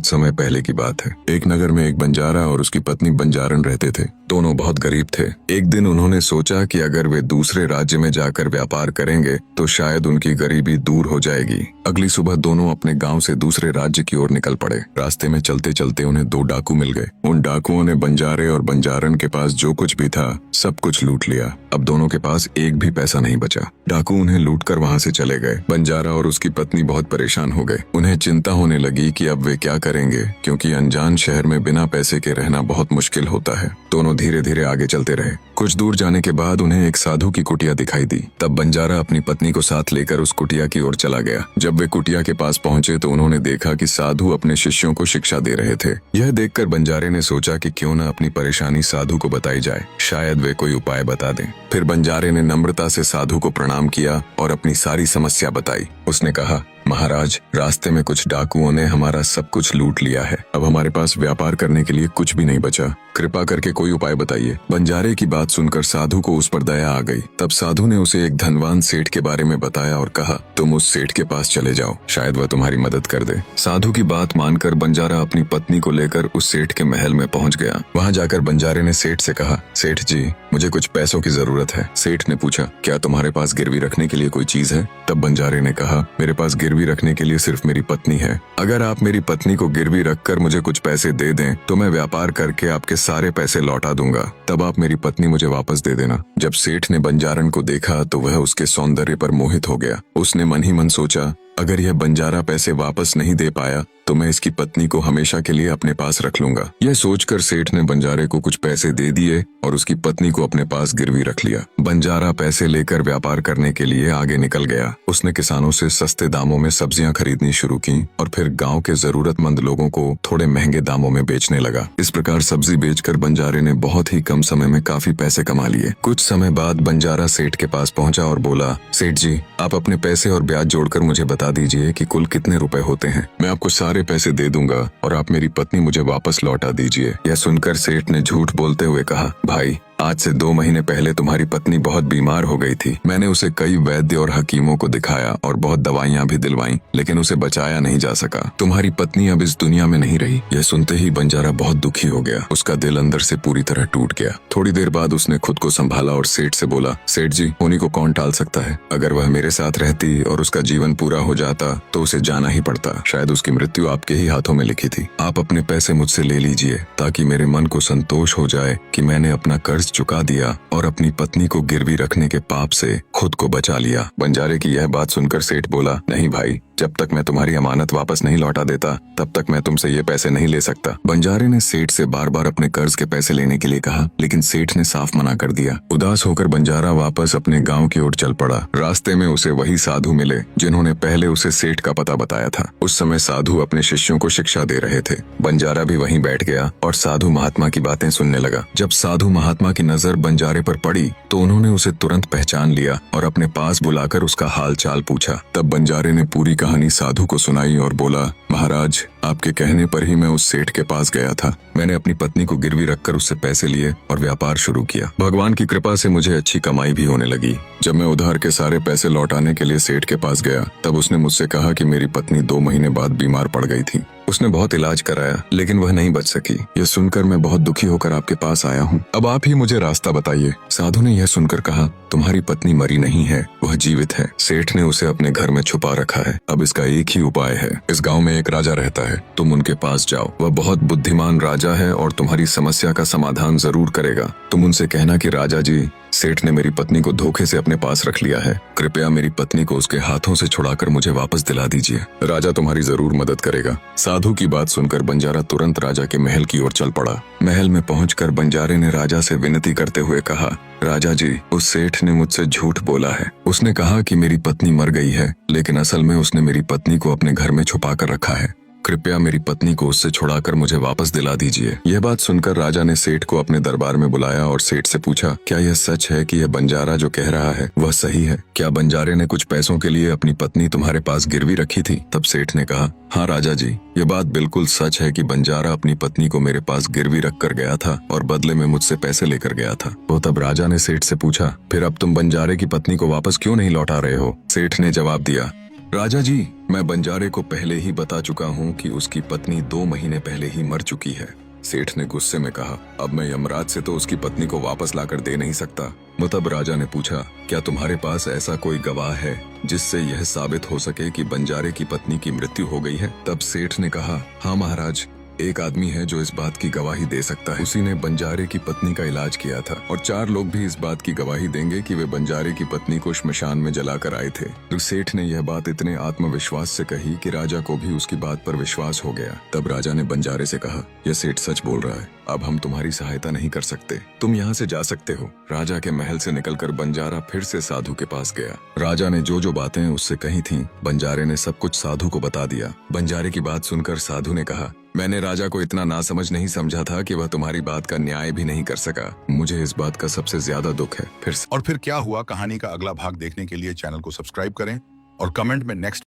बहुत समय पहले की बात है। एक नगर में एक बंजारा और उसकी पत्नी बंजारन रहते थे। दोनों बहुत गरीब थे। एक दिन उन्होंने सोचा कि अगर वे दूसरे राज्य में जाकर व्यापार करेंगे तो शायद उनकी गरीबी दूर हो जाएगी। अगली सुबह दोनों अपने गांव से दूसरे राज्य की ओर निकल पड़े। रास्ते में चलते चलते उन्हें दो डाकू मिल गए। उन डाकुओं ने बंजारे और बंजारन के पास जो कुछ भी था सब कुछ लूट लिया। अब दोनों के पास एक भी पैसा नहीं बचा। डाकू उन्हें लूटकर वहां से चले गए। बंजारा और उसकी पत्नी बहुत परेशान हो गए। उन्हें चिंता होने लगी कि अब वे क्या करेंगे, क्योंकि अनजान शहर में बिना पैसे के रहना बहुत मुश्किल होता है। दोनों धीरे धीरे आगे चलते रहे। कुछ दूर जाने के बाद उन्हें एक साधु की कुटिया दिखाई दी। तब बंजारा अपनी पत्नी को साथ लेकर उस कुटिया की ओर चला गया। जब वे कुटिया के पास पहुंचे तो उन्होंने देखा कि साधु अपने शिष्यों को शिक्षा दे रहे थे। यह देखकर बंजारे ने सोचा कि क्यों न अपनी परेशानी साधु को बताई जाए, शायद वे कोई उपाय बता दें। फिर बंजारे ने नम्रता से साधु को प्रणाम किया और अपनी सारी समस्या बताई। उसने कहा, महाराज, रास्ते में कुछ डाकुओं ने हमारा सब कुछ लूट लिया है। अब हमारे पास व्यापार करने के लिए कुछ भी नहीं बचा। कृपा करके कोई उपाय बताइए। बंजारे की बात सुनकर साधु को उस पर दया आ गई। तब साधु ने उसे एक धनवान सेठ के बारे में बताया और कहा, तुम उस सेठ के पास चले जाओ, शायद वह तुम्हारी मदद कर दे। साधु की बात मानकर बंजारा अपनी पत्नी को लेकर उस सेठ के महल में पहुंच गया। वहां जाकर बंजारे ने सेठ से कहा, सेठ जी, मुझे कुछ पैसों की जरूरत है। सेठ ने पूछा, क्या तुम्हारे पास गिरवी रखने के लिए कोई चीज है? तब बंजारे ने कहा, मेरे पास गिरवी रखने के लिए सिर्फ मेरी पत्नी है। अगर आप मेरी पत्नी को गिरवी रखकर मुझे कुछ पैसे दे दें तो मैं व्यापार करके आपके सारे पैसे लौटा दूंगा। तब आप मेरी पत्नी मुझे वापस दे देना। जब सेठ ने बंजारन को देखा तो वह उसके सौंदर्य पर मोहित हो गया। उसने मन ही मन सोचा, अगर यह बंजारा पैसे वापस नहीं दे पाया तो मैं इसकी पत्नी को हमेशा के लिए अपने पास रख लूंगा। यह सोचकर सेठ ने बंजारे को कुछ पैसे दे दिए और उसकी पत्नी को अपने पास गिरवी रख लिया। बंजारा पैसे लेकर व्यापार करने के लिए आगे निकल गया। उसने किसानों से सस्ते दामों में सब्जियां खरीदनी शुरू की और फिर गांव के जरूरतमंद लोगों को थोड़े महंगे दामों में बेचने लगा। इस प्रकार सब्जी बेचकर बंजारे ने बहुत ही कम समय में काफी पैसे कमा लिए। कुछ समय बाद बंजारा सेठ के पास पहुंचा और बोला, सेठ जी, आप अपने पैसे और ब्याज जोड़कर मुझे बता दीजिए कि कुल कितने रुपए होते हैं। मैं आपको सारे पैसे दे दूंगा और आप मेरी पत्नी मुझे वापस लौटा दीजिए। यह सुनकर सेठ ने झूठ बोलते हुए कहा, भाई, आज से 2 महीने पहले तुम्हारी पत्नी बहुत बीमार हो गई थी। मैंने उसे कई वैद्य और हकीमों को दिखाया और बहुत दवाइयां भी दिलवाई, लेकिन उसे बचाया नहीं जा सका। तुम्हारी पत्नी अब इस दुनिया में नहीं रही। यह सुनते ही बंजारा बहुत दुखी हो गया। उसका दिल अंदर से पूरी तरह टूट गया। थोड़ी देर बाद उसने खुद को संभाला और सेठ से बोला, सेठ जी, होनी को कौन टाल सकता है? अगर वह मेरे साथ रहती और उसका जीवन पूरा हो जाता तो उसे जाना ही पड़ता। शायद उसकी मृत्यु आपके ही हाथों में लिखी थी। आप अपने पैसे मुझसे ले लीजिए ताकि मेरे मन को संतोष हो जाए कि मैंने अपना कर्ज चुका दिया और अपनी पत्नी को गिरवी रखने के पाप से खुद को बचा लिया। बंजारे की यह बात सुनकर सेठ बोला, नहीं भाई, जब तक मैं तुम्हारी अमानत वापस नहीं लौटा देता तब तक मैं तुमसे ये पैसे नहीं ले सकता। बंजारे ने सेठ से बार बार अपने कर्ज के पैसे लेने के लिए कहा, लेकिन सेठ ने साफ मना कर दिया। उदास होकर बंजारा वापस अपने गांव की ओर चल पड़ा। रास्ते में उसे वही साधु मिले जिन्होंने पहले उसे सेठ का पता बताया था। उस समय साधु अपने शिष्यों को शिक्षा दे रहे थे। बंजारा भी वहीं बैठ गया और साधु महात्मा की बातें सुनने लगा। जब साधु महात्मा की नजर बंजारे पर पड़ी तो उन्होंने उसे तुरंत पहचान लिया और अपने पास बुलाकर उसका हाल चाल पूछा। तब बंजारे ने पूरी कहानी साधु को सुनाई और बोला, महाराज, आपके कहने पर ही मैं उस सेठ के पास गया था। मैंने अपनी पत्नी को गिरवी रखकर उससे पैसे लिए और व्यापार शुरू किया। भगवान की कृपा से मुझे अच्छी कमाई भी होने लगी। जब मैं उधार के सारे पैसे लौटाने के लिए सेठ के पास गया तब उसने मुझसे कहा कि मेरी पत्नी 2 महीने बाद बीमार पड़ गई थी। उसने बहुत इलाज कराया लेकिन वह नहीं बच सकी। यह सुनकर मैं बहुत दुखी होकर आपके पास आया हूँ। अब आप ही मुझे रास्ता बताइए। साधु ने यह सुनकर कहा, तुम्हारी पत्नी मरी नहीं है, वह जीवित है। सेठ ने उसे अपने घर में छुपा रखा है। अब इसका एक ही उपाय है। इस गांव में एक राजा रहता है, तुम उनके पास जाओ। वह बहुत बुद्धिमान राजा है और तुम्हारी समस्या का समाधान जरूर करेगा। तुम उनसे कहना कि राजा जी, सेठ ने मेरी पत्नी को धोखे से अपने पास रख लिया है। कृपया मेरी पत्नी को उसके हाथों से छुड़ाकर मुझे वापस दिला दीजिए। राजा तुम्हारी जरूर मदद करेगा। साधु की बात सुनकर बंजारा तुरंत राजा के महल की ओर चल पड़ा। महल में पहुंचकर बंजारे ने राजा से विनती करते हुए कहा, राजा जी, उस सेठ ने मुझसे झूठ बोला है। उसने कहा कि मेरी पत्नी मर गई है, लेकिन असल में उसने मेरी पत्नी को अपने घर में छुपा कर रखा है। कृपया मेरी पत्नी को उससे छुड़ाकर मुझे वापस दिला दीजिए। यह बात सुनकर राजा ने सेठ को अपने दरबार में बुलाया और सेठ से पूछा, क्या यह सच है कि यह बंजारा जो कह रहा है वह सही है? क्या बंजारे ने कुछ पैसों के लिए अपनी पत्नी तुम्हारे पास गिरवी रखी थी? तब सेठ ने कहा, हाँ राजा जी, ये बात बिल्कुल सच है कि बंजारा अपनी पत्नी को मेरे पास गिरवी रख कर गया था और बदले में मुझसे पैसे लेकर गया था। तो तब राजा ने सेठ से पूछा, फिर अब तुम बंजारे की पत्नी को वापस क्यों नहीं लौटा रहे हो? सेठ ने जवाब दिया, राजा जी, मैं बंजारे को पहले ही बता चुका हूँ कि उसकी पत्नी 2 महीने पहले ही मर चुकी है। सेठ ने गुस्से में कहा, अब मैं यमराज से तो उसकी पत्नी को वापस लाकर दे नहीं सकता। तब राजा ने पूछा, क्या तुम्हारे पास ऐसा कोई गवाह है जिससे यह साबित हो सके कि बंजारे की पत्नी की मृत्यु हो गई है? तब सेठ ने कहा, हाँ महाराज, एक आदमी है जो इस बात की गवाही दे सकता है। उसी ने बंजारे की पत्नी का इलाज किया था और 4 लोग भी इस बात की गवाही देंगे कि वे बंजारे की पत्नी को श्मशान में जलाकर आए थे। तो सेठ ने यह बात इतने आत्मविश्वास से कही कि राजा को भी उसकी बात पर विश्वास हो गया। तब राजा ने बंजारे से कहा, यह सेठ सच बोल रहा है, अब हम तुम्हारी सहायता नहीं कर सकते, तुम यहाँ से जा सकते हो। राजा के महल से निकलकर बंजारा फिर से साधु के पास गया। राजा ने जो जो बातें उससे कही थीं, बंजारे ने सब कुछ साधु को बता दिया। बंजारे की बात सुनकर साधु ने कहा, मैंने राजा को इतना नासमझ नहीं समझा था कि वह तुम्हारी बात का न्याय भी नहीं कर सका। मुझे इस बात का सबसे ज्यादा दुख है। और फिर क्या हुआ, कहानी का अगला भाग देखने के लिए चैनल को सब्सक्राइब करें और कमेंट में नेक्स्ट